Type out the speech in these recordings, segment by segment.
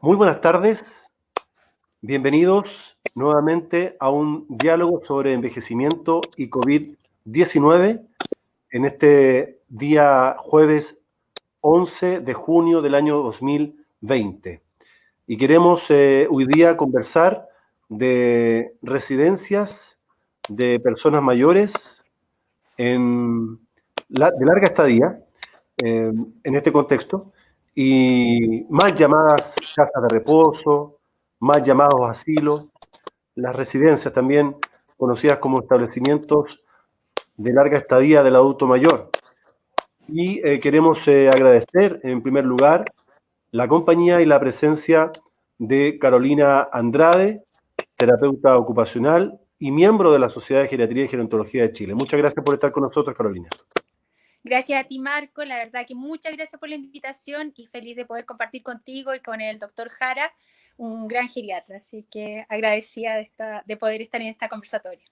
Muy buenas tardes, bienvenidos nuevamente a un diálogo sobre envejecimiento y COVID-19 en este día jueves 11 de junio del año 2020. Y queremos hoy día conversar de residencias de personas mayores de larga estadía en este contexto, y más llamadas casas de reposo, más llamados asilos, las residencias también conocidas como establecimientos de larga estadía del adulto mayor. Y queremos agradecer en primer lugar la compañía y la presencia de Carolina Andrade, terapeuta ocupacional y miembro de la Sociedad de Geriatría y Gerontología de Chile. Muchas gracias por estar con nosotros, Carolina. Gracias a ti, Marco. La verdad que muchas gracias por la invitación y feliz de poder compartir contigo y con el doctor Jara, un gran geriatra. Así que agradecida de poder estar en esta conversatoria.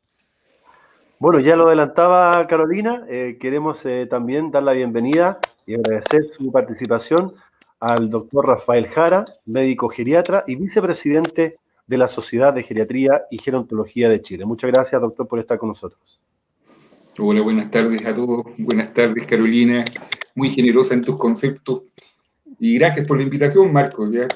Bueno, ya lo adelantaba Carolina, queremos también dar la bienvenida y agradecer su participación al doctor Rafael Jara, médico geriatra y vicepresidente de la Sociedad de Geriatría y Gerontología de Chile. Muchas gracias, doctor, por estar con nosotros. Hola, buenas tardes a todos. Buenas tardes, Carolina. Muy generosa en tus conceptos. Y gracias por la invitación, Marco. ¿Ya?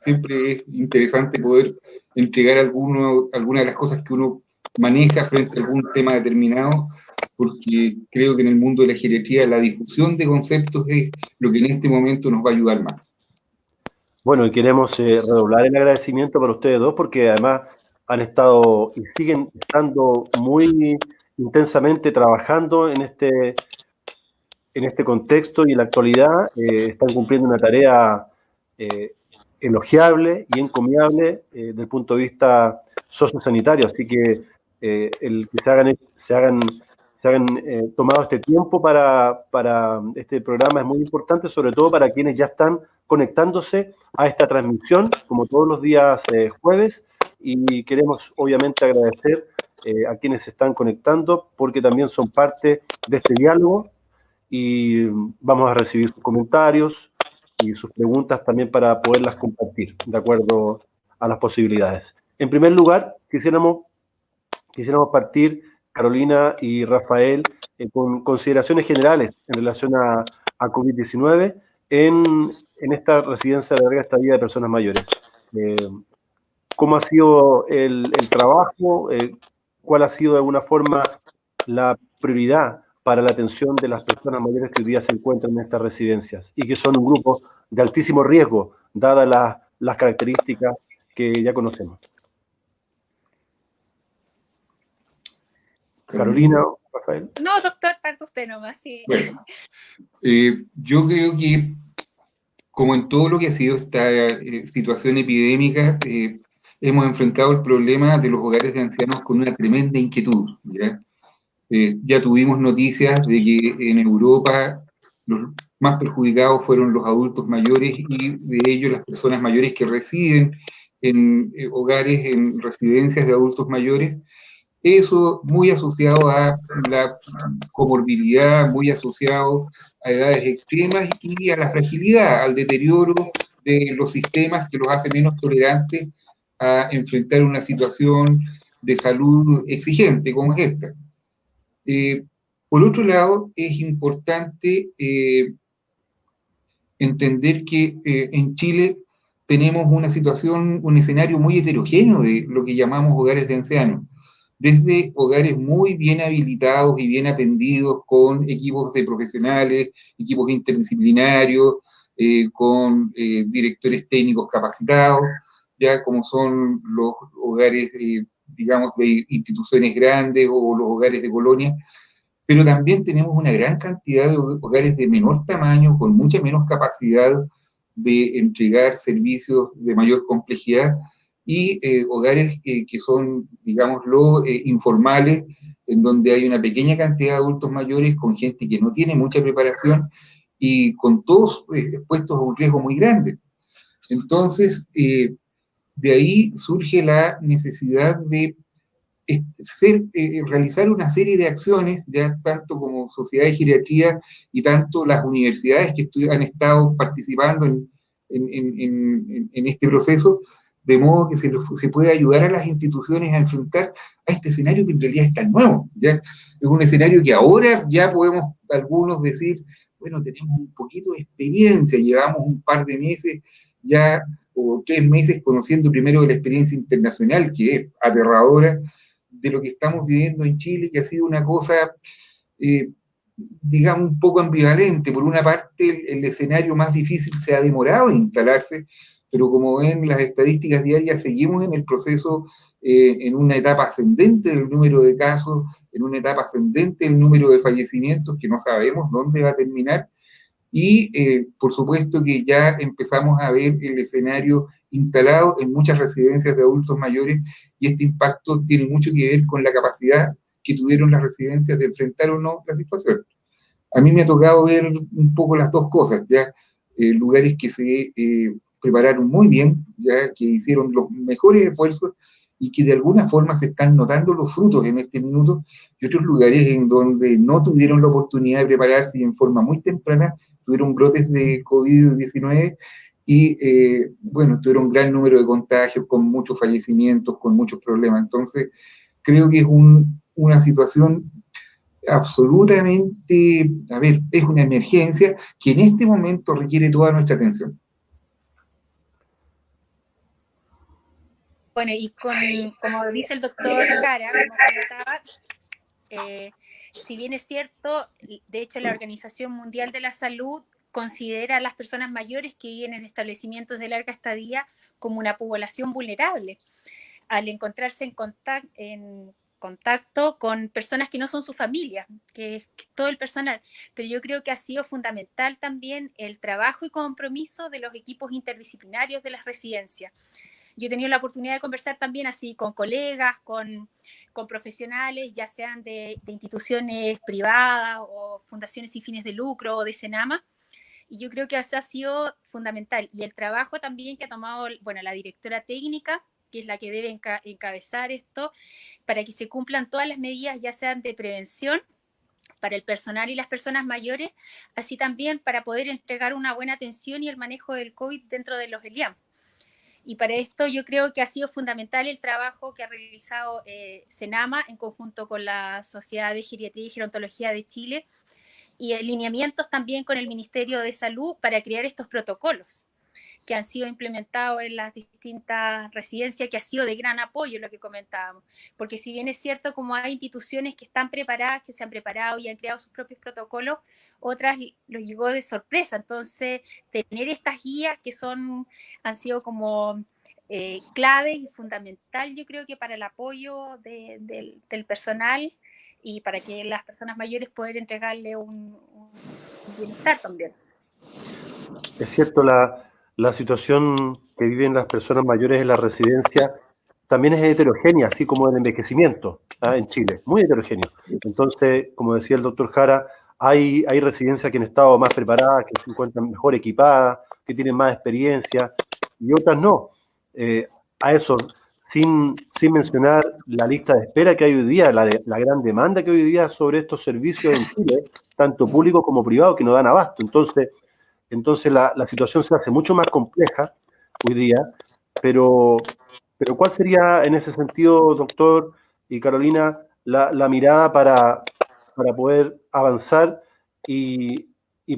Siempre es interesante poder entregar alguna de las cosas que uno maneja frente a algún tema determinado, porque creo que en el mundo de la geriatría la difusión de conceptos es lo que en este momento nos va a ayudar más. Bueno, y queremos redoblar el agradecimiento para ustedes dos, porque además han estado y siguen estando muy intensamente trabajando en este contexto, y en la actualidad están cumpliendo una tarea elogiable y encomiable desde el punto de vista sociosanitario. Así que el que se hagan tomado este tiempo para este programa es muy importante, sobre todo para quienes ya están conectándose a esta transmisión, como todos los días jueves, y queremos obviamente agradecer a quienes se están conectando, porque también son parte de este diálogo, y vamos a recibir sus comentarios y sus preguntas también para poderlas compartir de acuerdo a las posibilidades. En primer lugar, quisiéramos partir, Carolina y Rafael, con consideraciones generales en relación a COVID-19 en esta residencia de larga estadía de personas mayores. ¿Cómo ha sido el trabajo? ¿Cuál ha sido de alguna forma la prioridad para la atención de las personas mayores que hoy día se encuentran en estas residencias y que son un grupo de altísimo riesgo, dadas las características que ya conocemos? Carolina, Rafael. No, doctor, parte usted nomás, sí. Bueno, yo creo que, como en todo lo que ha sido esta situación epidémica, hemos enfrentado el problema de los hogares de ancianos con una tremenda inquietud, ¿ya? Ya tuvimos noticias de que en Europa los más perjudicados fueron los adultos mayores, y de ellos las personas mayores que residen en hogares, en residencias de adultos mayores. Eso muy asociado a la comorbilidad, muy asociado a edades extremas y a la fragilidad, al deterioro de los sistemas que los hace menos tolerantes a enfrentar una situación de salud exigente como es esta. Por otro lado, es importante entender que en Chile tenemos una situación, un escenario muy heterogéneo de lo que llamamos hogares de ancianos, desde hogares muy bien habilitados y bien atendidos con equipos de profesionales, equipos interdisciplinarios, con directores técnicos capacitados, ya como son los hogares, digamos, de instituciones grandes o los hogares de colonia, pero también tenemos una gran cantidad de hogares de menor tamaño, con mucha menos capacidad de entregar servicios de mayor complejidad, y hogares que son, digámoslo, informales, en donde hay una pequeña cantidad de adultos mayores con gente que no tiene mucha preparación y con todos expuestos a un riesgo muy grande. Entonces, de ahí surge la necesidad de realizar una serie de acciones, ya tanto como Sociedad de Geriatría y tanto las universidades que han estado participando en este proceso, de modo que se puede ayudar a las instituciones a enfrentar a este escenario que en realidad es tan nuevo, ¿ya? Es un escenario que ahora ya podemos algunos decir, bueno, tenemos un poquito de experiencia, llevamos un par de meses ya, o 3 meses conociendo primero de la experiencia internacional, que es aterradora, de lo que estamos viviendo en Chile, que ha sido una cosa, digamos, un poco ambivalente. Por una parte, el escenario más difícil se ha demorado en instalarse, pero como ven las estadísticas diarias, seguimos en el proceso, en una etapa ascendente del número de casos, en una etapa ascendente del número de fallecimientos, que no sabemos dónde va a terminar, y por supuesto que ya empezamos a ver el escenario instalado en muchas residencias de adultos mayores, y este impacto tiene mucho que ver con la capacidad que tuvieron las residencias de enfrentar o no la situación. A mí me ha tocado ver un poco las dos cosas, ya lugares que se prepararon muy bien, ya que hicieron los mejores esfuerzos y que de alguna forma se están notando los frutos en este minuto, y otros lugares en donde no tuvieron la oportunidad de prepararse y en forma muy temprana tuvieron brotes de COVID-19 y, bueno, tuvieron un gran número de contagios, con muchos fallecimientos, con muchos problemas. Entonces, creo que es una situación absolutamente, a ver, es una emergencia que en este momento requiere toda nuestra atención. Bueno, y como dice el doctor Jara, como comentaba, si bien es cierto, de hecho la Organización Mundial de la Salud considera a las personas mayores que viven en establecimientos de larga estadía como una población vulnerable, al encontrarse en contacto con personas que no son su familia, que es todo el personal. Pero yo creo que ha sido fundamental también el trabajo y compromiso de los equipos interdisciplinarios de las residencias. Yo he tenido la oportunidad de conversar también así con colegas, con profesionales, ya sean de instituciones privadas o fundaciones sin fines de lucro o de Senama, y yo creo que eso ha sido fundamental. Y el trabajo también que ha tomado, bueno, la directora técnica, que es la que debe encabezar esto, para que se cumplan todas las medidas, ya sean de prevención para el personal y las personas mayores, así también para poder entregar una buena atención y el manejo del COVID dentro de los ELIAM. Y para esto yo creo que ha sido fundamental el trabajo que ha realizado Senama en conjunto con la Sociedad de Geriatría y Gerontología de Chile, y alineamientos también con el Ministerio de Salud para crear estos protocolos que han sido implementados en las distintas residencias, que ha sido de gran apoyo lo que comentábamos, porque si bien es cierto, como hay instituciones que están preparadas, que se han preparado y han creado sus propios protocolos, otras los llegó de sorpresa. Entonces, tener estas guías que han sido como clave y fundamental, yo creo que para el apoyo del personal y para que las personas mayores puedan entregarle un bienestar también. Es cierto, la situación que viven las personas mayores en la residencia también es heterogénea, así como el envejecimiento en Chile, muy heterogéneo. Entonces, como decía el doctor Jara, hay residencias que han estado más preparadas, que se encuentran mejor equipadas, que tienen más experiencia, y otras no. A eso, sin mencionar la lista de espera que hay hoy día, la gran demanda que hoy día sobre estos servicios en Chile, tanto públicos como privados, que no dan abasto. Entonces la situación se hace mucho más compleja hoy día, pero ¿cuál sería en ese sentido, doctor y Carolina, la mirada para poder avanzar y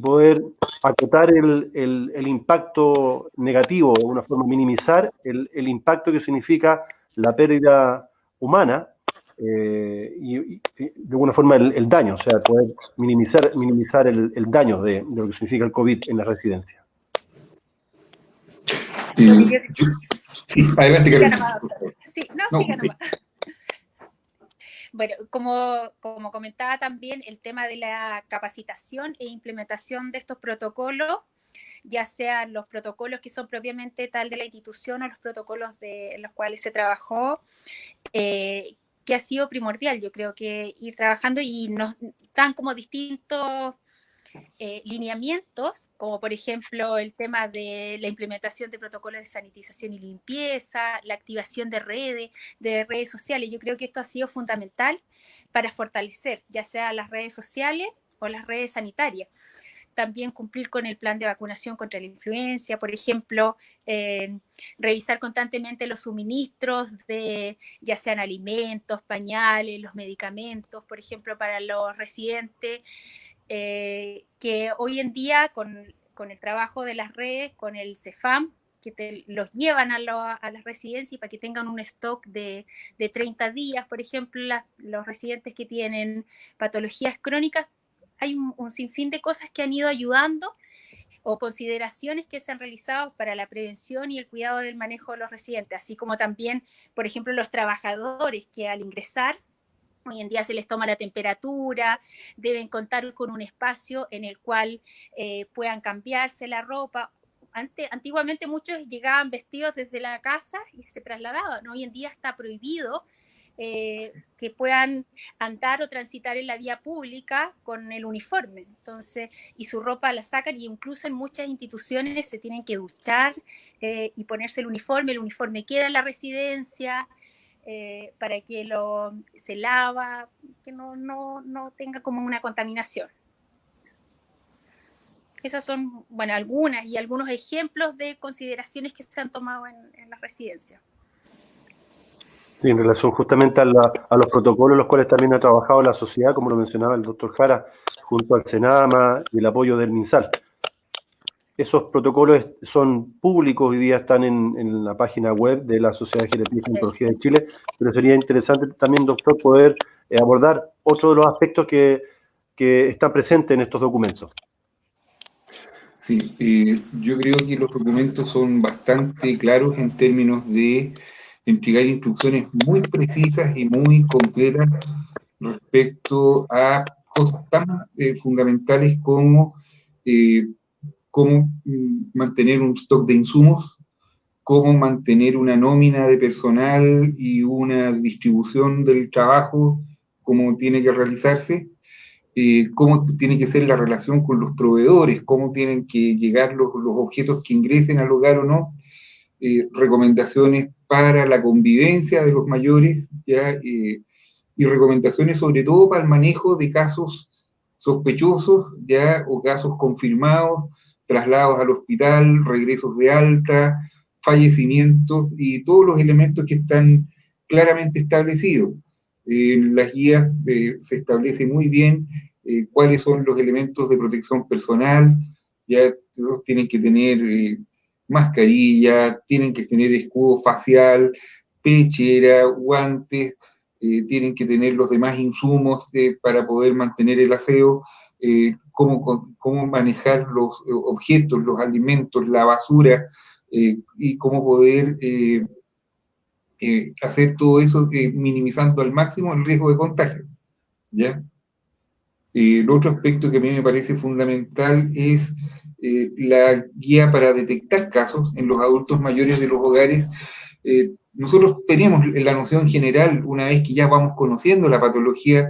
poder acotar el impacto negativo, de alguna forma minimizar el impacto que significa la pérdida humana y de alguna forma el daño, o sea, poder minimizar el daño de lo que significa el COVID en la residencia? Sí, adelante, Carolina. Sí, siga nomás. Bueno, como comentaba también, el tema de la capacitación e implementación de estos protocolos, ya sean los protocolos que son propiamente tal de la institución o los protocolos en los cuales se trabajó, que ha sido primordial. Yo creo que ir trabajando y nos dan como distintos lineamientos, como por ejemplo el tema de la implementación de protocolos de sanitización y limpieza, la activación de redes sociales. Yo creo que esto ha sido fundamental para fortalecer ya sea las redes sociales o las redes sanitarias. también cumplir con el plan de vacunación contra la influenza, por ejemplo, revisar constantemente los suministros de ya sean alimentos, pañales, los medicamentos, por ejemplo, para los residentes, que hoy en día con el trabajo de las redes, con el CEFAM, que los llevan a las residencias para que tengan un stock de 30 días, por ejemplo, los residentes que tienen patologías crónicas, hay un sinfín de cosas que han ido ayudando o consideraciones que se han realizado para la prevención y el cuidado del manejo de los residentes, así como también, por ejemplo, los trabajadores que al ingresar, hoy en día se les toma la temperatura, deben contar con un espacio en el cual puedan cambiarse la ropa. Antiguamente muchos llegaban vestidos desde la casa y se trasladaban. Hoy en día está prohibido que puedan andar o transitar en la vía pública con el uniforme. Entonces, y su ropa la sacan, y incluso en muchas instituciones se tienen que duchar y ponerse el uniforme queda en la residencia para que se lava, que no tenga como una contaminación. Esas son, bueno, algunas y algunos ejemplos de consideraciones que se han tomado en las residencias. Sí, en relación justamente a los protocolos, los cuales también ha trabajado la sociedad, como lo mencionaba el doctor Jara, junto al Senama y el apoyo del MinSal. Esos protocolos son públicos, hoy día están en la página web de la Sociedad de Geriatría y Oncología de Chile, pero sería interesante también, doctor, poder abordar otro de los aspectos que están presentes en estos documentos. Sí, yo creo que los documentos son bastante claros en términos de entregar instrucciones muy precisas y muy concretas respecto a cosas tan fundamentales como cómo mantener un stock de insumos, cómo mantener una nómina de personal y una distribución del trabajo, cómo tiene que realizarse, cómo tiene que ser la relación con los proveedores, cómo tienen que llegar los objetos que ingresen al hogar o no, recomendaciones para la convivencia de los mayores, ¿ya? Y recomendaciones sobre todo para el manejo de casos sospechosos, ¿ya? O casos confirmados, traslados al hospital, regresos de alta, fallecimientos y todos los elementos que están claramente establecidos. En las guías se establece muy bien cuáles son los elementos de protección personal, ya todos tienen que tener mascarilla, tienen que tener escudo facial, pechera, guantes, tienen que tener los demás insumos para poder mantener el aseo, cómo manejar los objetos, los alimentos, la basura, y cómo poder hacer todo eso minimizando al máximo el riesgo de contagio, ¿ya? El otro aspecto que a mí me parece fundamental es la guía para detectar casos en los adultos mayores de los hogares. Nosotros tenemos la noción general, una vez que ya vamos conociendo la patología,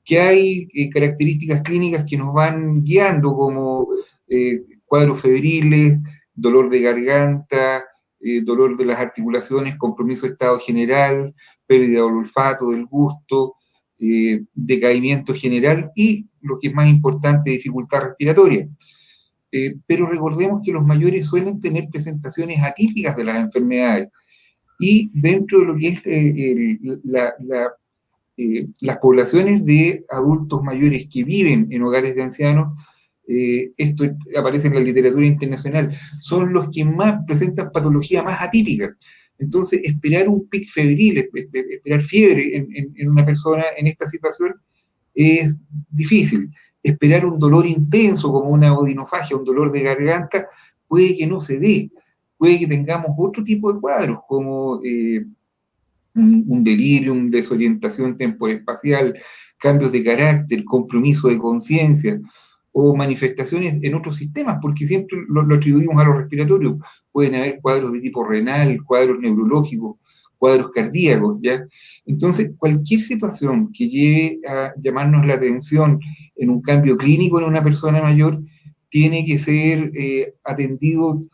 que hay características clínicas que nos van guiando, como cuadros febriles, dolor de garganta, dolor de las articulaciones, compromiso de estado general, pérdida del olfato, del gusto, decaimiento general y, lo que es más importante, dificultad respiratoria. Pero recordemos que los mayores suelen tener presentaciones atípicas de las enfermedades, y dentro de lo que es las poblaciones de adultos mayores que viven en hogares de ancianos, esto aparece en la literatura internacional, son los que más presentan patología más atípica. Entonces, esperar un pic febril, esperar fiebre en una persona en esta situación es difícil. Esperar un dolor intenso como una odinofagia, un dolor de garganta, puede que no se dé. Puede que tengamos otro tipo de cuadros, como un delirium, desorientación temporespacial, cambios de carácter, compromiso de conciencia, o manifestaciones en otros sistemas, porque siempre lo atribuimos a los respiratorios. Pueden haber cuadros de tipo renal, cuadros neurológicos, cuadros cardíacos, ¿ya? Entonces, cualquier situación que lleve a llamarnos la atención en un cambio clínico en una persona mayor, tiene que ser atendido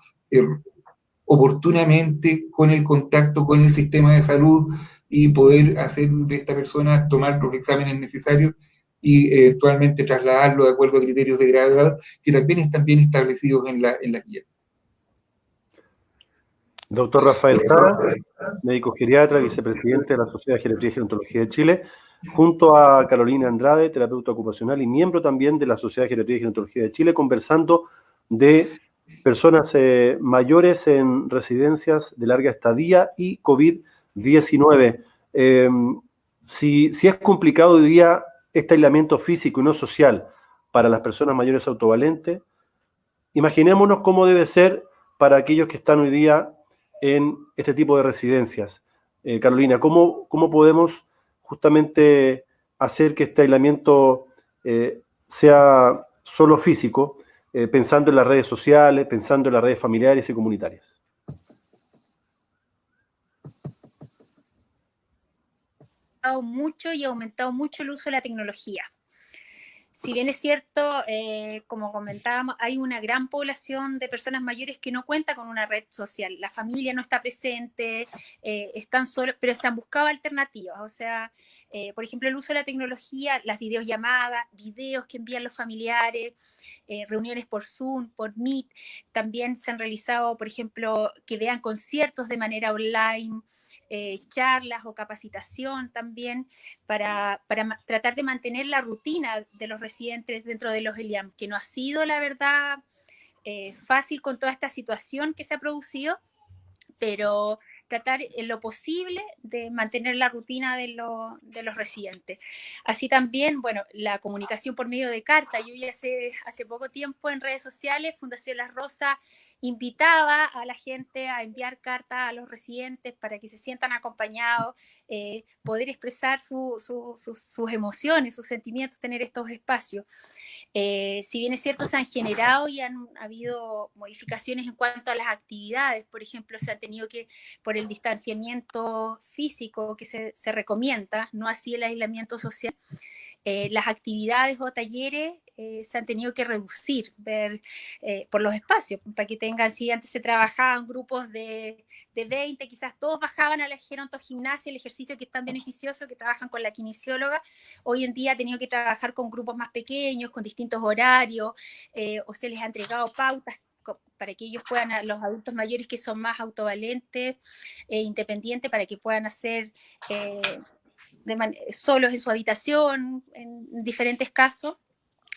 oportunamente con el contacto con el sistema de salud y poder hacer de esta persona tomar los exámenes necesarios y eventualmente trasladarlo de acuerdo a criterios de gravedad que también están bien establecidos en la guía. Doctor Rafael Jara, médico geriatra, vicepresidente de la Sociedad de Geriatría y Gerontología de Chile, junto a Carolina Andrade, terapeuta ocupacional y miembro también de la Sociedad de Geriatría y Gerontología de Chile, conversando de personas mayores en residencias de larga estadía y COVID-19. Si es complicado hoy día este aislamiento físico y no social para las personas mayores autovalentes, imaginémonos cómo debe ser para aquellos que están hoy día en este tipo de residencias. Carolina, ¿cómo podemos justamente hacer que este aislamiento sea solo físico, pensando en las redes sociales, pensando en las redes familiares y comunitarias? Mucho y ha aumentado mucho el uso de la tecnología. Si bien es cierto, como comentábamos, hay una gran población de personas mayores que no cuenta con una red social. La familia no está presente, están solos, pero se han buscado alternativas. O sea, por ejemplo, el uso de la tecnología, las videollamadas, videos que envían los familiares, reuniones por Zoom, por Meet. También se han realizado, por ejemplo, que vean conciertos de manera online. Charlas o capacitación también para tratar de mantener la rutina de los residentes dentro de los ELIAM, que no ha sido, la verdad, fácil con toda esta situación que se ha producido, pero tratar en lo posible de mantener la rutina de los residentes. Así también, bueno, la comunicación por medio de carta. Yo ya hace poco tiempo en redes sociales, Fundación Las Rosas invitaba a la gente a enviar cartas a los residentes para que se sientan acompañados, poder expresar sus emociones, sus sentimientos, tener estos espacios. Si bien es cierto, se han generado y han habido modificaciones en cuanto a las actividades. Por ejemplo, se ha tenido que, por el distanciamiento físico que se recomienda, no así el aislamiento social, las actividades o talleres se han tenido que reducir por los espacios, para que tengan, si antes se trabajaban grupos de 20, quizás todos bajaban a la gerontogimnasia, el ejercicio que es tan beneficioso, que trabajan con la kinesióloga. Hoy en día ha tenido que trabajar con grupos más pequeños, con distintos horarios, o se les ha entregado pautas para que ellos puedan, a los adultos mayores que son más autovalentes, independientes, para que puedan hacer solos en su habitación, en diferentes casos.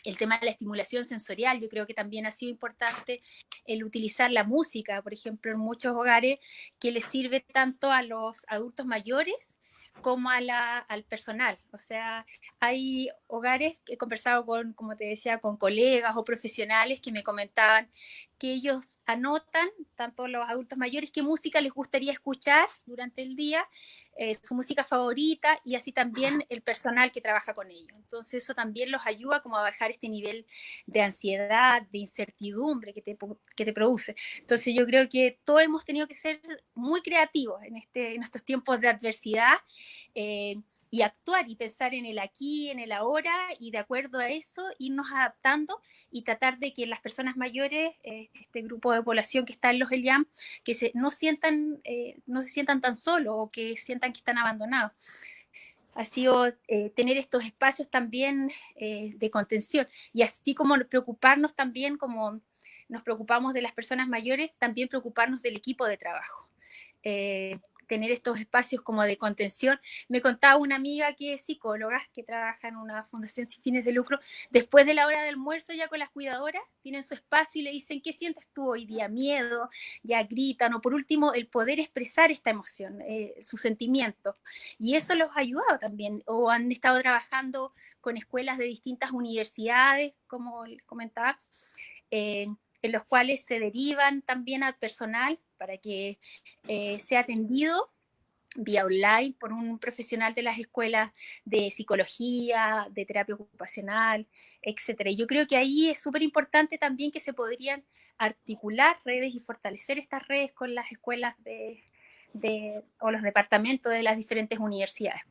El tema de la estimulación sensorial, yo creo que también ha sido importante el utilizar la música, por ejemplo, en muchos hogares, que les sirve tanto a los adultos mayores como al personal. O sea, hay hogares que he conversado con, como te decía, con colegas o profesionales que me comentaban que ellos anotan, tanto los adultos mayores, qué música les gustaría escuchar durante el día, su música favorita, y así también el personal que trabaja con ellos. Entonces eso también los ayuda como a bajar este nivel de ansiedad, de incertidumbre que te produce. Entonces yo creo que todos hemos tenido que ser muy creativos en estos tiempos de adversidad, y actuar y pensar en el aquí, en el ahora, y de acuerdo a eso irnos adaptando y tratar de que las personas mayores, este grupo de población que está en los ELIAM, que no se sientan tan solos o que sientan que están abandonados. Ha sido tener estos espacios también de contención, y así como preocuparnos también, como nos preocupamos de las personas mayores, también preocuparnos del equipo de trabajo. Tener estos espacios como de contención. Me contaba una amiga que es psicóloga, que trabaja en una fundación sin fines de lucro, después de la hora de almuerzo ya con las cuidadoras, tienen su espacio y le dicen, ¿qué sientes tú hoy día? Miedo, ya gritan, o por último, el poder expresar esta emoción, sus sentimientos. Y eso los ha ayudado también, o han estado trabajando con escuelas de distintas universidades, como comentaba, en los cuales se derivan también al personal para que sea atendido vía online por un profesional de las escuelas de psicología, de terapia ocupacional, etcétera. Y yo creo que ahí es súper importante también que se podrían articular redes y fortalecer estas redes con las escuelas o los departamentos de las diferentes universidades.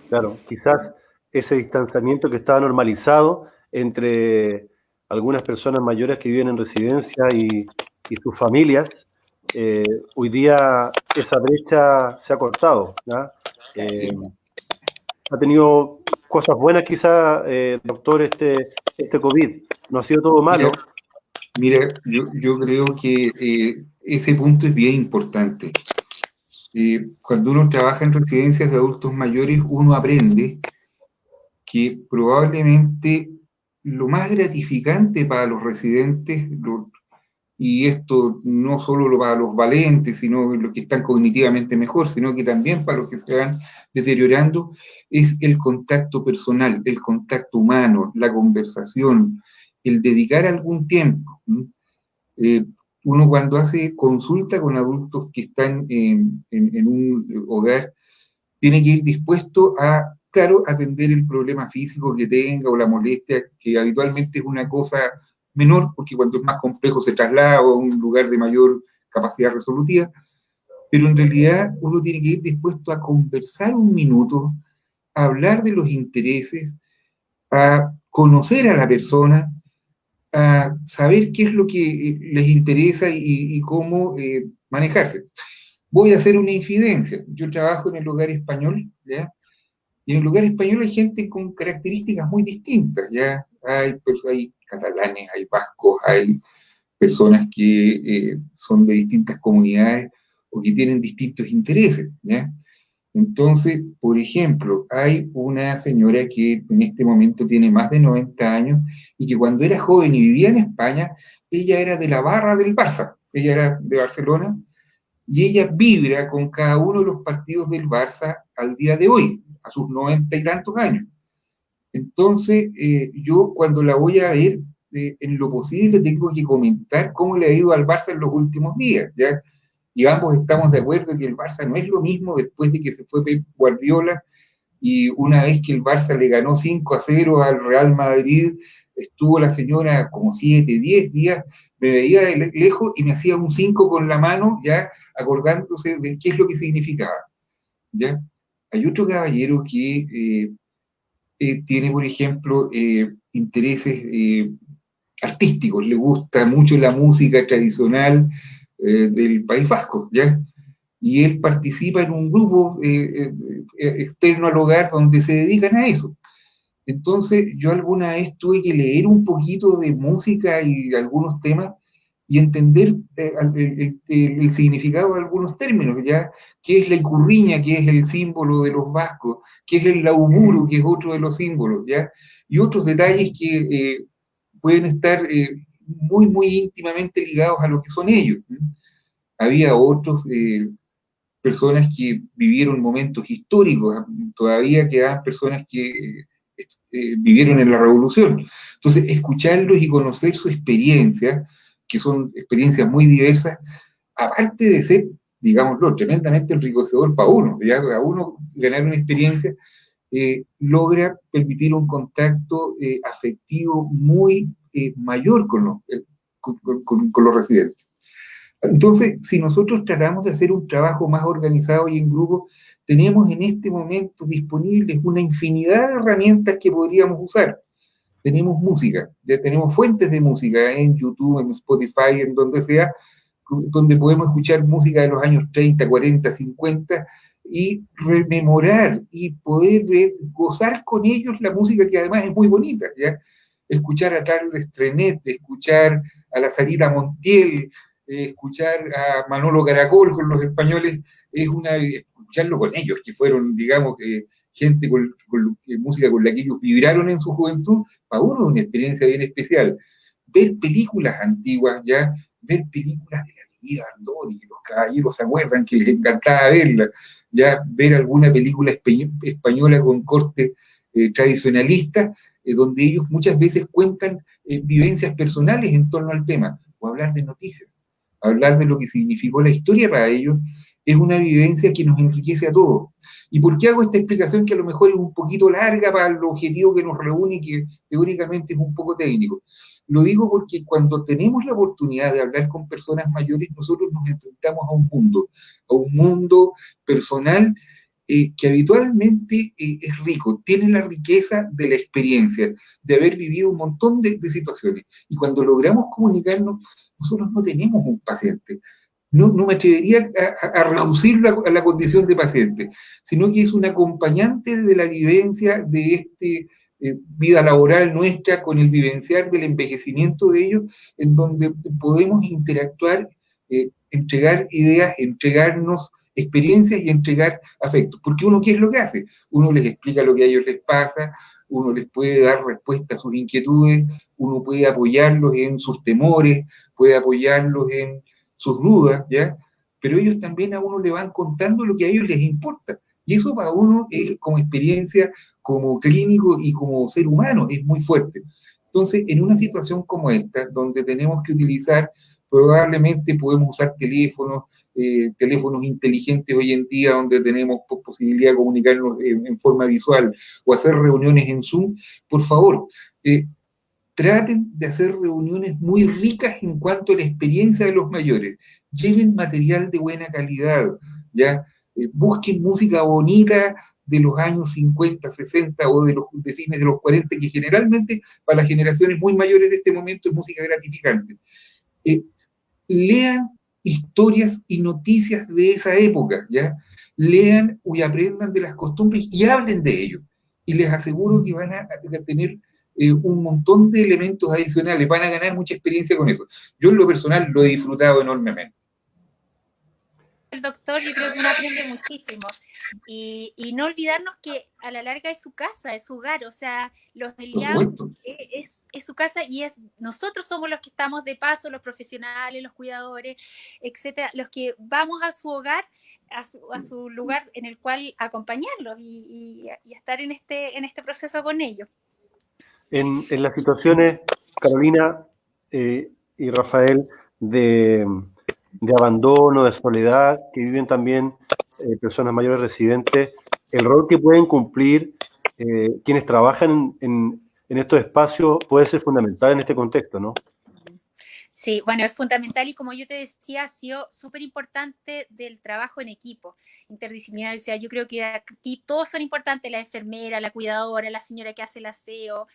Claro, quizás ese distanciamiento que estaba normalizado entre algunas personas mayores que viven en residencia y sus familias, hoy día esa brecha se ha cortado, ¿ya? ha tenido cosas buenas quizá, doctor, este COVID. No ha sido todo malo. Mira, yo creo que ese punto es bien importante. Cuando uno trabaja en residencias de adultos mayores, uno aprende que probablemente lo más gratificante para los residentes, y esto no solo para los valentes, sino los que están cognitivamente mejor, sino que también para los que se van deteriorando, es el contacto personal, el contacto humano, la conversación, el dedicar algún tiempo. Uno cuando hace consulta con adultos que están en un hogar, tiene que ir dispuesto a, claro, atender el problema físico que tenga o la molestia, que habitualmente es una cosa menor, porque cuando es más complejo se traslada a un lugar de mayor capacidad resolutiva, pero en realidad uno tiene que ir dispuesto a conversar un minuto, a hablar de los intereses, a conocer a la persona, a saber qué es lo que les interesa y cómo manejarse. Voy a hacer una infidencia. Yo trabajo en el hogar español, ¿ya? Y en el hogar español hay gente con características muy distintas, ¿ya? Hay catalanes, hay vascos, hay personas que son de distintas comunidades o que tienen distintos intereses, ¿ya? Entonces, por ejemplo, hay una señora que en este momento tiene más de 90 años y que cuando era joven y vivía en España, ella era de la barra del Barça, ella era de Barcelona, y ella vibra con cada uno de los partidos del Barça al día de hoy, a sus 90 y tantos años. Entonces, yo cuando la voy a ver, en lo posible tengo que comentar cómo le ha ido al Barça en los últimos días, ¿ya? Y ambos estamos de acuerdo que el Barça no es lo mismo después de que se fue Pep Guardiola, y una vez que el Barça le ganó 5-0 al Real Madrid, estuvo la señora como 7, 10 días, me veía de lejos y me hacía un 5 con la mano, ya acordándose de qué es lo que significaba, ¿ya? Hay otro caballero que tiene, por ejemplo, intereses artísticos, le gusta mucho la música tradicional del País Vasco, ¿ya? Y él participa en un grupo externo al hogar donde se dedican a eso. Entonces, yo alguna vez tuve que leer un poquito de música y algunos temas y entender el significado de algunos términos, ¿ya? ¿Qué es la icurriña, que es el símbolo de los vascos? ¿Qué es el lauburu, que es otro de los símbolos, ¿ya? Y otros detalles que pueden estar muy, muy íntimamente ligados a lo que son ellos. Había otros personas que vivieron momentos históricos, todavía quedaban personas que vivieron en la revolución. Entonces, escucharlos y conocer su experiencia, que son experiencias muy diversas, aparte de ser, digámoslo, tremendamente enriquecedor para uno, ¿ya? A uno ganar una experiencia logra permitir un contacto afectivo muy mayor con los residentes. Entonces, si nosotros tratamos de hacer un trabajo más organizado y en grupo, tenemos en este momento disponibles una infinidad de herramientas que podríamos usar. Tenemos música, ya tenemos fuentes de música en YouTube, en Spotify, en donde sea, donde podemos escuchar música de los años 30, 40, 50 y rememorar y poder gozar con ellos la música que además es muy bonita, ¿ya? Escuchar a Carles Trenet, escuchar a la Sarita Montiel, escuchar a Manolo Caracol con los españoles, escucharlo con ellos, que fueron, digamos, gente con música con la que ellos vibraron en su juventud, para uno es una experiencia bien especial. Ver películas antiguas, ya, ver películas de la vida Ardori, que los caballeros se acuerdan que les encantaba verla, ya, ver alguna película española con corte tradicionalista, donde ellos muchas veces cuentan vivencias personales en torno al tema, o hablar de noticias, hablar de lo que significó la historia para ellos, es una vivencia que nos enriquece a todos. ¿Y por qué hago esta explicación que a lo mejor es un poquito larga para el objetivo que nos reúne y que teóricamente es un poco técnico? Lo digo porque cuando tenemos la oportunidad de hablar con personas mayores, nosotros nos enfrentamos a un mundo personal que habitualmente es rico, tiene la riqueza de la experiencia, de haber vivido un montón de situaciones. Y cuando logramos comunicarnos, nosotros no tenemos un paciente, no me atrevería a reducirlo a la condición de paciente, sino que es un acompañante de la vivencia de vida laboral nuestra con el vivenciar del envejecimiento de ellos, en donde podemos interactuar, entregar ideas, entregarnos experiencias y entregar afectos. Porque uno, ¿qué es lo que hace? Uno les explica lo que a ellos les pasa, uno les puede dar respuesta a sus inquietudes, uno puede apoyarlos en sus temores, puede apoyarlos en sus dudas, ¿ya? Pero ellos también a uno le van contando lo que a ellos les importa. Y eso para uno es como experiencia, como clínico y como ser humano, es muy fuerte. Entonces, en una situación como esta, donde tenemos que utilizar, probablemente podemos usar teléfonos inteligentes hoy en día, donde tenemos posibilidad de comunicarnos en forma visual, o hacer reuniones en Zoom, por favor, traten de hacer reuniones muy ricas en cuanto a la experiencia de los mayores. Lleven material de buena calidad, ¿ya? Busquen música bonita de los años 50, 60 o de fines de los 40, que generalmente para las generaciones muy mayores de este momento es música gratificante. Lean historias y noticias de esa época, ¿ya? Lean y aprendan de las costumbres y hablen de ello. Y les aseguro que van a tener un montón de elementos adicionales, van a ganar mucha experiencia con eso. Yo en lo personal lo he disfrutado enormemente. El doctor, yo creo que uno aprende muchísimo. Y no olvidarnos que a la larga es su casa, es su hogar, o sea, los Eliam es su casa y nosotros somos los que estamos de paso, los profesionales, los cuidadores, etcétera, los que vamos a su hogar, a su lugar en el cual acompañarlos y estar en este proceso con ellos. En las situaciones, Carolina y Rafael, de abandono, de soledad, que viven también personas mayores residentes, el rol que pueden cumplir quienes trabajan en estos espacios puede ser fundamental en este contexto, ¿no? Sí, bueno, es fundamental y como yo te decía, ha sido súper importante del trabajo en equipo interdisciplinario. O sea, yo creo que aquí todos son importantes, la enfermera, la cuidadora, la señora que hace el aseo,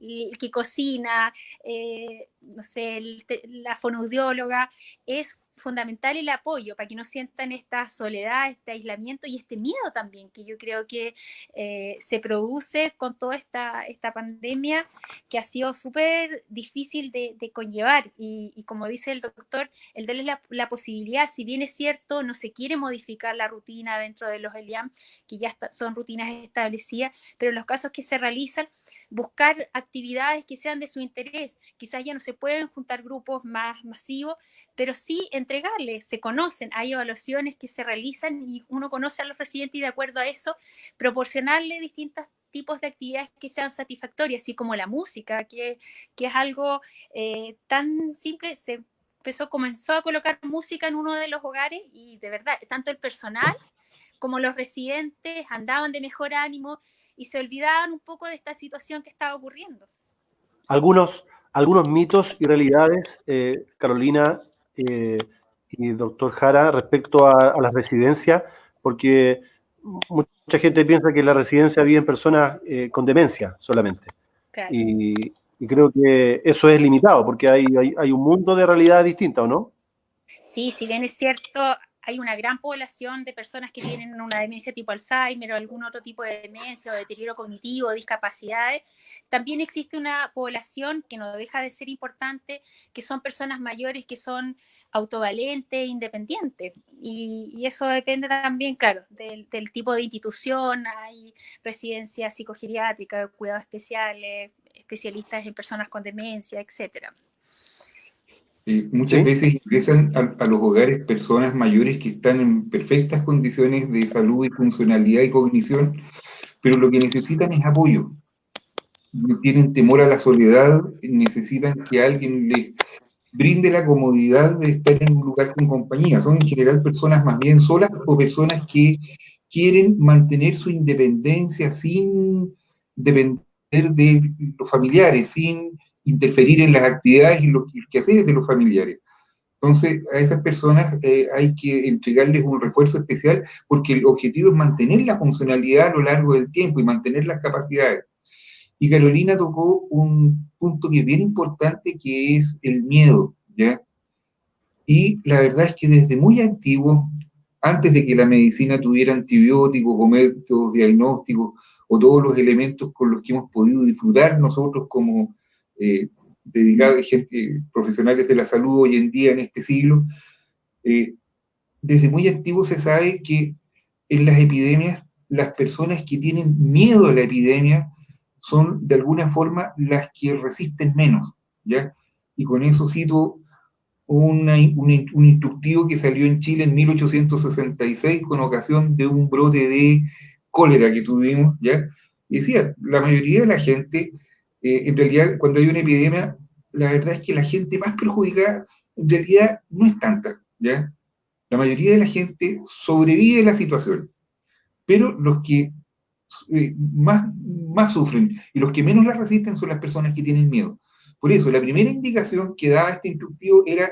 el que cocina, no sé, la fonoaudióloga. Es fundamental el apoyo para que no sientan esta soledad, este aislamiento y este miedo también, que yo creo que se produce con toda esta pandemia, que ha sido súper difícil de conllevar. Y como dice el doctor, el darles la posibilidad, si bien es cierto, no se quiere modificar la rutina dentro de los ELIAM, que ya son rutinas establecidas, pero en los casos que se realizan, buscar actividades que sean de su interés. Quizás ya no se pueden juntar grupos más masivos, pero sí entregarles, se conocen, hay evaluaciones que se realizan y uno conoce a los residentes y de acuerdo a eso, proporcionarle distintos tipos de actividades que sean satisfactorias, así como la música, que es algo tan simple. Comenzó a colocar música en uno de los hogares y de verdad, tanto el personal como los residentes andaban de mejor ánimo y se olvidaban un poco de esta situación que estaba ocurriendo. Algunos mitos y realidades, Carolina y doctor Jara, respecto a las residencias, porque mucha gente piensa que en la residencia viven personas con demencia solamente. Claro. Y creo que eso es limitado, porque hay un mundo de realidades distintas, ¿o no? Sí, si bien es cierto, hay una gran población de personas que tienen una demencia tipo Alzheimer o algún otro tipo de demencia o deterioro cognitivo, discapacidades. También existe una población que no deja de ser importante, que son personas mayores que son autovalentes, independientes. Y eso depende también, claro, del tipo de institución. Hay residencias psicogeriátricas, cuidados especiales, especialistas en personas con demencia, etcétera. Muchas veces ingresan a los hogares personas mayores que están en perfectas condiciones de salud y funcionalidad y cognición, pero lo que necesitan es apoyo. Tienen temor a la soledad, necesitan que alguien les brinde la comodidad de estar en un lugar con compañía. Son en general personas más bien solas o personas que quieren mantener su independencia sin depender de los familiares, sin interferir en las actividades y los quehaceres de los familiares. Entonces, a esas personas hay que entregarles un refuerzo especial porque el objetivo es mantener la funcionalidad a lo largo del tiempo y mantener las capacidades. Y Carolina tocó un punto que es bien importante, que es el miedo, ¿ya? Y la verdad es que desde muy antiguo, antes de que la medicina tuviera antibióticos o métodos diagnósticos o todos los elementos con los que hemos podido disfrutar nosotros como dedicados gente, profesionales de la salud hoy en día en este siglo, desde muy antiguo se sabe que en las epidemias las personas que tienen miedo a la epidemia son de alguna forma las que resisten menos, ¿ya? Y con eso cito un instructivo que salió en Chile en 1866 con ocasión de un brote de cólera que tuvimos, ¿ya? Y decía, la mayoría de la gente, en realidad, cuando hay una epidemia, la verdad es que la gente más perjudicada, en realidad, no es tanta, ¿ya? La mayoría de la gente sobrevive la situación, pero los que más sufren y los que menos la resisten son las personas que tienen miedo. Por eso, la primera indicación que daba este instructivo era,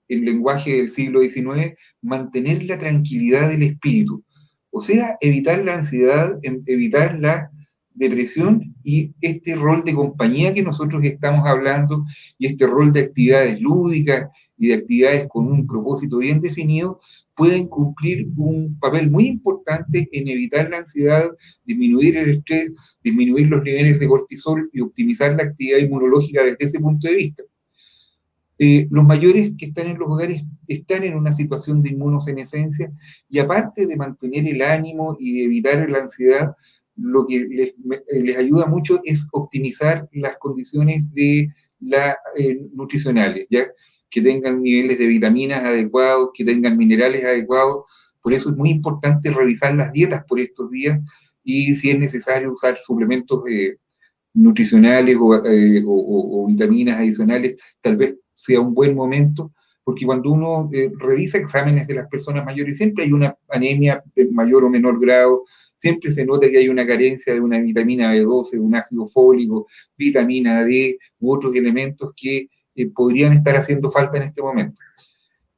el lenguaje del siglo XIX, mantener la tranquilidad del espíritu. O sea, evitar la ansiedad, evitar la depresión y este rol de compañía que nosotros estamos hablando y este rol de actividades lúdicas y de actividades con un propósito bien definido pueden cumplir un papel muy importante en evitar la ansiedad, disminuir el estrés, disminuir los niveles de cortisol y optimizar la actividad inmunológica desde ese punto de vista. Los mayores que están en los hogares están en una situación de inmunosenescencia y aparte de mantener el ánimo y de evitar la ansiedad, lo que les ayuda mucho es optimizar las condiciones de nutricionales, ¿ya? Que tengan niveles de vitaminas adecuados, que tengan minerales adecuados. Por eso es muy importante revisar las dietas por estos días y si es necesario usar suplementos nutricionales o vitaminas adicionales, tal vez sea un buen momento, porque cuando uno revisa exámenes de las personas mayores, siempre hay una anemia de mayor o menor grado, siempre se nota que hay una carencia de una vitamina B12, un ácido fólico, vitamina D u otros elementos que podrían estar haciendo falta en este momento.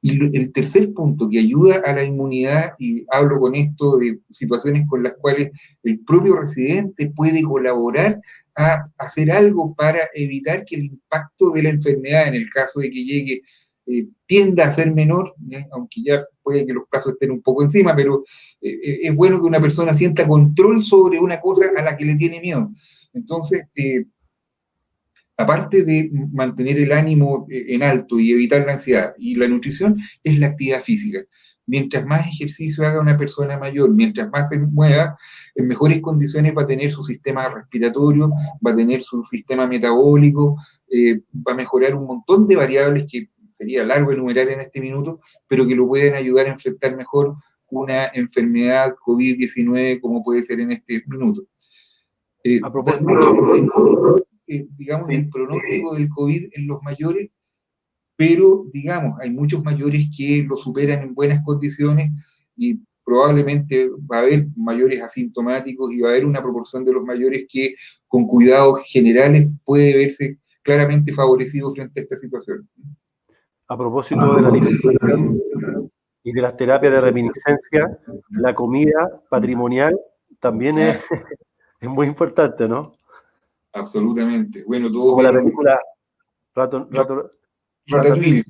Y el tercer punto que ayuda a la inmunidad, y hablo con esto de situaciones con las cuales el propio residente puede colaborar a hacer algo para evitar que el impacto de la enfermedad, en el caso de que llegue, tienda a ser menor, aunque ya puede que los plazos estén un poco encima, pero es bueno que una persona sienta control sobre una cosa a la que le tiene miedo. Entonces, aparte de mantener el ánimo en alto y evitar la ansiedad, y la nutrición es la actividad física. Mientras más ejercicio haga una persona mayor, mientras más se mueva, en mejores condiciones va a tener su sistema respiratorio, va a tener su sistema metabólico, va a mejorar un montón de variables que sería largo enumerar en este minuto, pero que lo pueden ayudar a enfrentar mejor una enfermedad COVID-19 como puede ser en este minuto. A propósito, digamos, el pronóstico del COVID en los mayores, pero, digamos, hay muchos mayores que lo superan en buenas condiciones y probablemente va a haber mayores asintomáticos y va a haber una proporción de los mayores que con cuidados generales puede verse claramente favorecido frente a esta situación. A propósito de la alimentación y de las terapias de reminiscencia, la comida patrimonial también es muy importante, ¿no? Absolutamente. Bueno, todos como la película Ratatouille.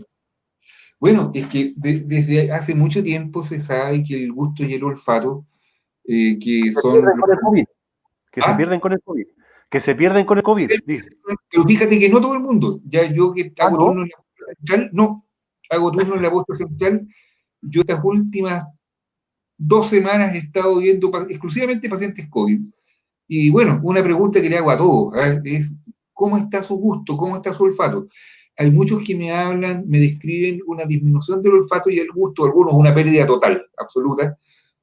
Bueno, es que desde hace mucho tiempo se sabe que el gusto y el olfato, que son... se pierden con el COVID. Que se pierden con el COVID, dice. Pero fíjate que no todo el mundo. Ya yo que hago turno en la posta central, hago turno en la posta central. Yo estas últimas 2 semanas he estado viendo exclusivamente pacientes COVID. Y bueno, una pregunta que le hago a todos es, ¿cómo está su gusto? ¿Cómo está su olfato? Hay muchos que me hablan, me describen una disminución del olfato y el gusto, algunos una pérdida total, absoluta,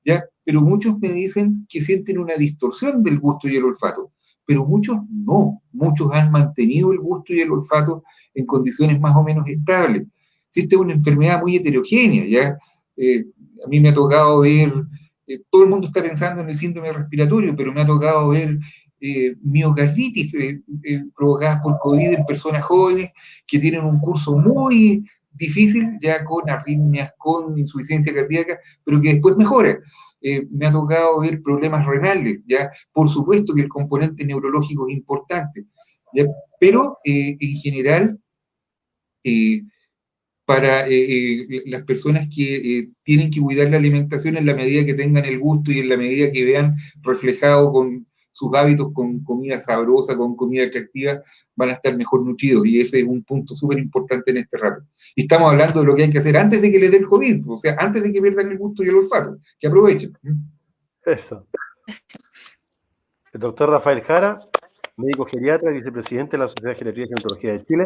¿ya? Pero muchos me dicen que sienten una distorsión del gusto y el olfato, pero muchos no, muchos han mantenido el gusto y el olfato en condiciones más o menos estables. Existe una enfermedad muy heterogénea, ¿ya? A mí me ha tocado ver, todo el mundo está pensando en el síndrome respiratorio, pero me ha tocado ver miocarditis provocadas por COVID en personas jóvenes que tienen un curso muy difícil, ya con arritmias, con insuficiencia cardíaca, pero que después mejora. Me ha tocado ver problemas renales, ya por supuesto que el componente neurológico es importante, ¿ya? Pero en general para las personas que tienen que cuidar la alimentación en la medida que tengan el gusto y en la medida que vean reflejado con sus hábitos, con comida sabrosa, con comida atractiva, van a estar mejor nutridos, y ese es un punto súper importante en este rato. Y estamos hablando de lo que hay que hacer antes de que les dé el COVID, o sea, antes de que pierdan el gusto y el olfato, que aprovechen. Eso. El doctor Rafael Jara, médico geriatra y vicepresidente de la Sociedad de Geriatría y Gerontología de Chile,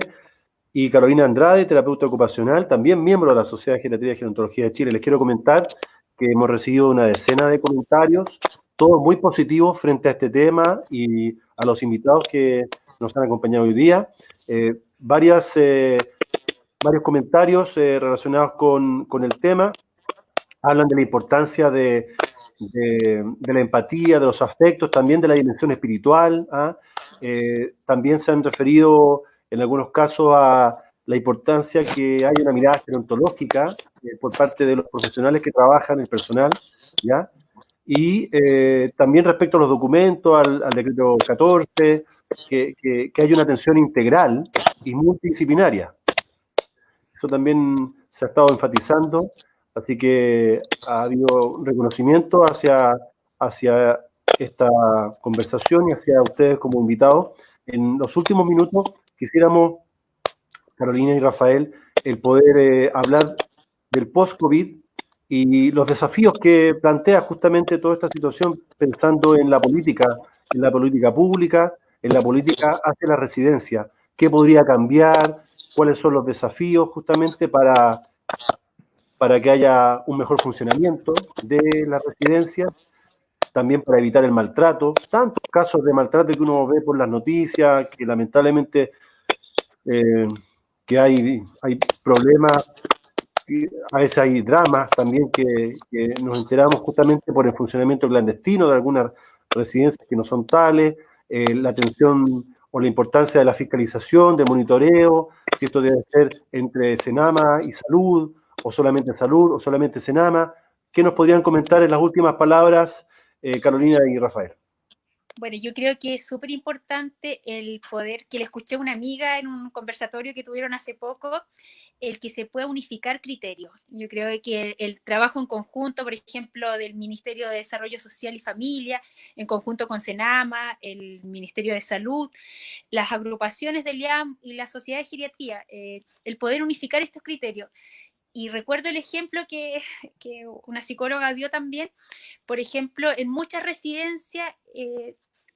y Carolina Andrade, terapeuta ocupacional, también miembro de la Sociedad de Geriatría y Gerontología de Chile. Les quiero comentar que hemos recibido una decena de comentarios, todos muy positivos frente a este tema y a los invitados que nos han acompañado hoy día. Varios comentarios relacionados con el tema hablan de la importancia de la empatía, de los afectos, también de la dimensión espiritual. También se han referido en algunos casos a la importancia que hay una mirada gerontológica por parte de los profesionales que trabajan, el personal, ¿ya? Y también respecto a los documentos, al decreto 14, que hay una atención integral y multidisciplinaria. Eso también se ha estado enfatizando, así que ha habido reconocimiento hacia esta conversación y hacia ustedes como invitados. En los últimos minutos quisiéramos, Carolina y Rafael, el poder hablar del post-COVID y los desafíos que plantea justamente toda esta situación, pensando en la política pública, en la política hacia la residencia. ¿Qué podría cambiar? ¿Cuáles son los desafíos justamente para que haya un mejor funcionamiento de las residencias? También para evitar el maltrato, tantos casos de maltrato que uno ve por las noticias, que lamentablemente que hay problemas, a veces hay dramas también que nos enteramos justamente por el funcionamiento clandestino de algunas residencias que no son tales, la atención o la importancia de la fiscalización, de monitoreo, si esto debe ser entre Senama y Salud, o solamente Senama. ¿Qué nos podrían comentar en las últimas palabras, Carolina y Rafael? Bueno, yo creo que es súper importante el poder, que le escuché a una amiga en un conversatorio que tuvieron hace poco, el que se pueda unificar criterios. Yo creo que el trabajo en conjunto, por ejemplo, del Ministerio de Desarrollo Social y Familia, en conjunto con Senama, el Ministerio de Salud, las agrupaciones del IAM y la Sociedad de Geriatría, el poder unificar estos criterios. Y recuerdo el ejemplo que una psicóloga dio también, por ejemplo, en muchas residencias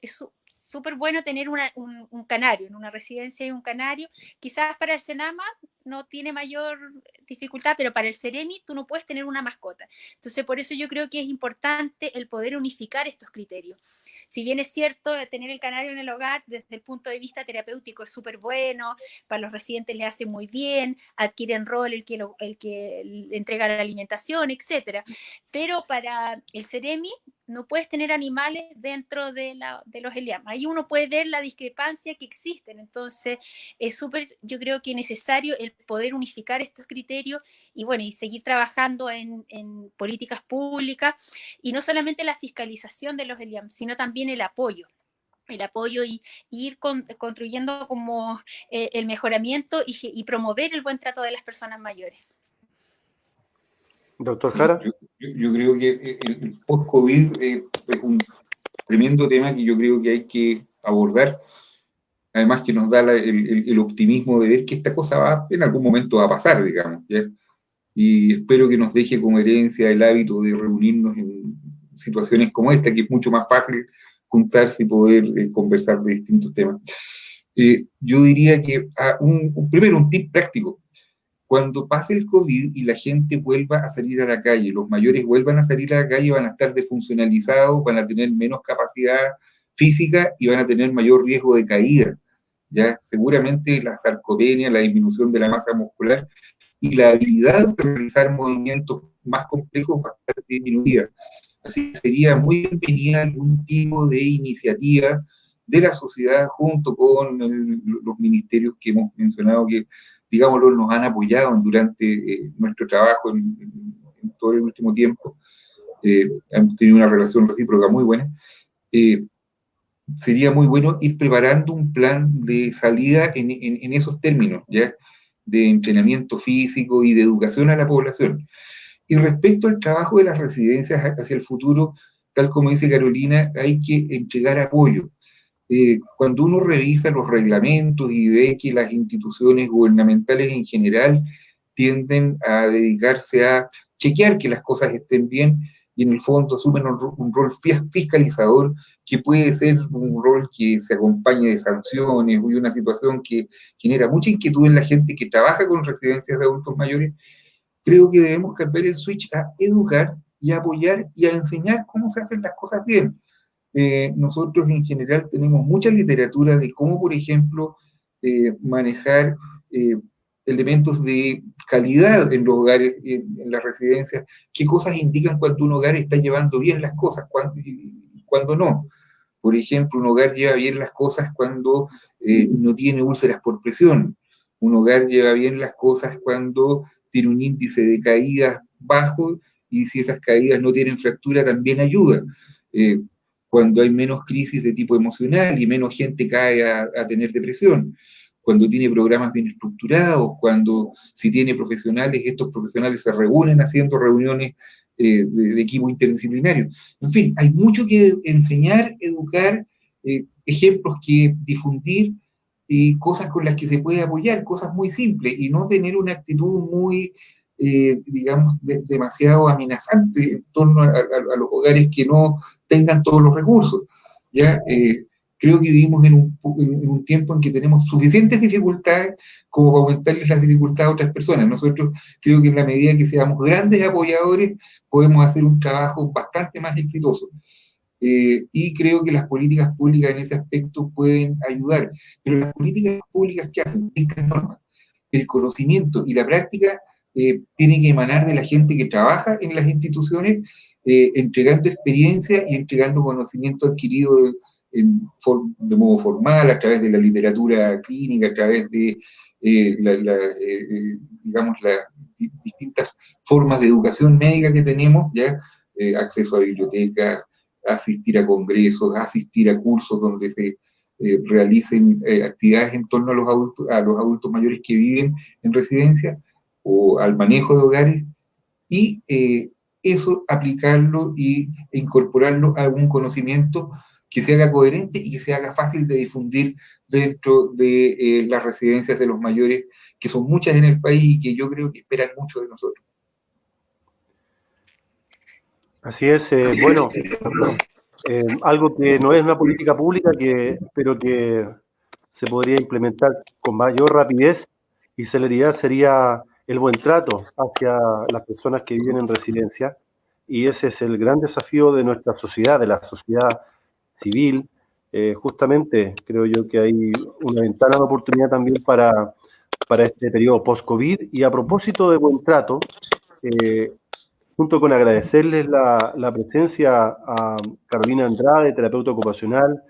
es súper bueno tener un canario, en una residencia hay un canario, quizás para el Senama no tiene mayor dificultad, pero para el Ceremi tú no puedes tener una mascota. Entonces, por eso yo creo que es importante el poder unificar estos criterios. Si bien es cierto, tener el canario en el hogar desde el punto de vista terapéutico es súper bueno, para los residentes le hace muy bien, adquieren rol el que le entrega la alimentación, etc. Pero para el Ceremi no puedes tener animales dentro de los ELIAM. Ahí uno puede ver la discrepancia que existen. Entonces, es súper, yo creo que necesario el poder unificar estos criterios y bueno, y seguir trabajando en políticas públicas, y no solamente la fiscalización de los ELIAM, sino también el apoyo y ir construyendo como el mejoramiento y promover el buen trato de las personas mayores. Doctor Jara. Sí, yo creo que el post-COVID es un tremendo tema que yo creo que hay que abordar, además que nos da el optimismo de ver que esta cosa en algún momento va a pasar, digamos, ¿ya? Y espero que nos deje como herencia el hábito de reunirnos en situaciones como esta, que es mucho más fácil juntarse y poder conversar de distintos temas. Yo diría que primero un tip práctico: cuando pase el COVID y la gente vuelva a salir a la calle, los mayores vuelvan a salir a la calle, van a estar desfuncionalizados, van a tener menos capacidad física y van a tener mayor riesgo de caída, ¿ya? Seguramente la sarcopenia, la disminución de la masa muscular y la habilidad de realizar movimientos más complejos va a estar disminuida. Así que sería muy bienvenida algún tipo de iniciativa de la sociedad junto con los ministerios que hemos mencionado, que, digámoslo, nos han apoyado durante nuestro trabajo en todo el último tiempo. Hemos tenido una relación recíproca muy buena. Sería muy bueno ir preparando un plan de salida en esos términos, ¿ya? de entrenamiento físico y de educación a la población. Y respecto al trabajo de las residencias hacia el futuro, tal como dice Carolina, hay que entregar apoyo. Cuando uno revisa los reglamentos y ve que las instituciones gubernamentales en general tienden a dedicarse a chequear que las cosas estén bien, y en el fondo asumen un rol fiscalizador, que puede ser un rol que se acompaña de sanciones, y una situación que genera mucha inquietud en la gente que trabaja con residencias de adultos mayores. Creo que debemos cambiar el switch a educar y a apoyar y a enseñar cómo se hacen las cosas bien. Nosotros en general tenemos mucha literatura de cómo, por ejemplo, manejar elementos de calidad en los hogares, en las residencias, qué cosas indican cuando un hogar está llevando bien las cosas, cuando no. Por ejemplo, un hogar lleva bien las cosas cuando no tiene úlceras por presión. Un hogar lleva bien las cosas cuando tiene un índice de caídas bajo, y si esas caídas no tienen fractura también ayuda. Cuando hay menos crisis de tipo emocional y menos gente cae a tener depresión, cuando tiene programas bien estructurados, cuando si tiene profesionales, estos profesionales se reúnen haciendo reuniones de equipo interdisciplinario. En fin, hay mucho que enseñar, educar, ejemplos que difundir, y cosas con las que se puede apoyar, cosas muy simples, y no tener una actitud muy, digamos, demasiado amenazante en torno a los hogares que no tengan todos los recursos. ¿Ya? Creo que vivimos en un tiempo en que tenemos suficientes dificultades como para aumentarles las dificultades a otras personas. Nosotros creo que en la medida que seamos grandes apoyadores, podemos hacer un trabajo bastante más exitoso. Y creo que las políticas públicas en ese aspecto pueden ayudar. Pero las políticas públicas, ¿qué hacen? Estas normas. El conocimiento y la práctica tienen que emanar de la gente que trabaja en las instituciones, entregando experiencia y entregando conocimiento adquirido de modo formal, a través de la literatura clínica, a través de digamos, las distintas formas de educación médica que tenemos, ¿ya? Acceso a bibliotecas, asistir a congresos, asistir a cursos donde se realicen actividades en torno a los adultos mayores que viven en residencia, o al manejo de hogares, y eso aplicarlo e incorporarlo a algún conocimiento que se haga coherente y que se haga fácil de difundir dentro de las residencias de los mayores, que son muchas en el país y que yo creo que esperan mucho de nosotros. Así es, bueno, algo que no es una política pública, pero que se podría implementar con mayor rapidez y celeridad, sería el buen trato hacia las personas que viven en residencia, y ese es el gran desafío de nuestra sociedad, de la sociedad civil. Justamente creo yo que hay una ventana de oportunidad también para este periodo post-COVID. Y a propósito de buen trato, junto con agradecerles la presencia a Carolina Andrade, terapeuta ocupacional,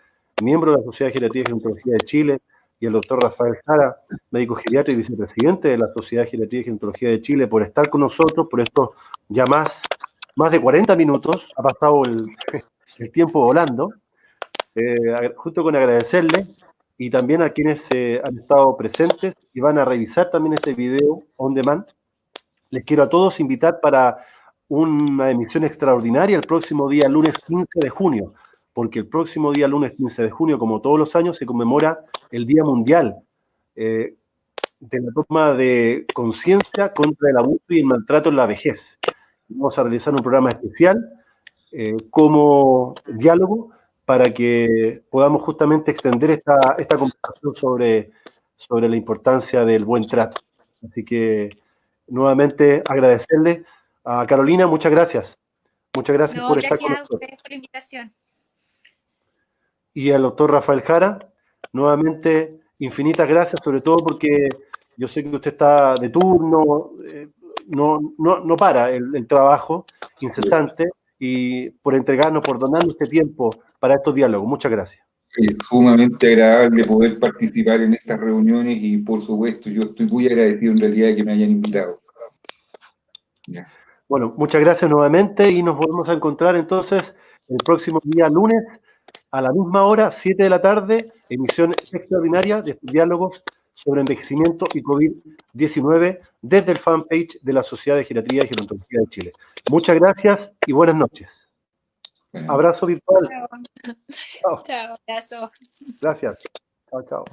miembro de la Sociedad de Geriatría y Gerontología de Chile, y al doctor Rafael Jara, médico geriatra y vicepresidente de la Sociedad de Geriatría y Gerontología de Chile, por estar con nosotros por estos ya más de 40 minutos. Ha pasado el tiempo volando. Junto con agradecerles, y también a quienes han estado presentes y van a revisar también este video on demand, les quiero a todos invitar para una emisión extraordinaria el próximo día lunes 15 de junio, porque el próximo día lunes 15 de junio, como todos los años, se conmemora el Día Mundial de la toma de conciencia contra el abuso y el maltrato en la vejez. Vamos a realizar un programa especial como diálogo, para que podamos justamente extender esta conversación sobre la importancia del buen trato. Así que nuevamente agradecerle a Carolina, muchas gracias. Muchas gracias por estar con nosotros. Gracias a ustedes por la invitación. Y al doctor Rafael Jara, nuevamente infinitas gracias, sobre todo porque yo sé que usted está de turno, no para el trabajo incesante, y por entregarnos, por donarnos este tiempo para estos diálogos. Muchas gracias. Es sumamente agradable poder participar en estas reuniones, y por supuesto yo estoy muy agradecido en realidad de que me hayan invitado. Ya. Bueno, muchas gracias nuevamente, y nos volvemos a encontrar entonces el próximo día lunes a la misma hora, 7 de la tarde, emisión extraordinaria de estos diálogos sobre envejecimiento y COVID-19 desde el fanpage de la Sociedad de Geriatría y Gerontología de Chile. Muchas gracias y buenas noches. Abrazo virtual. Chao. Chao. Chao, abrazo. Gracias. Chao, chao.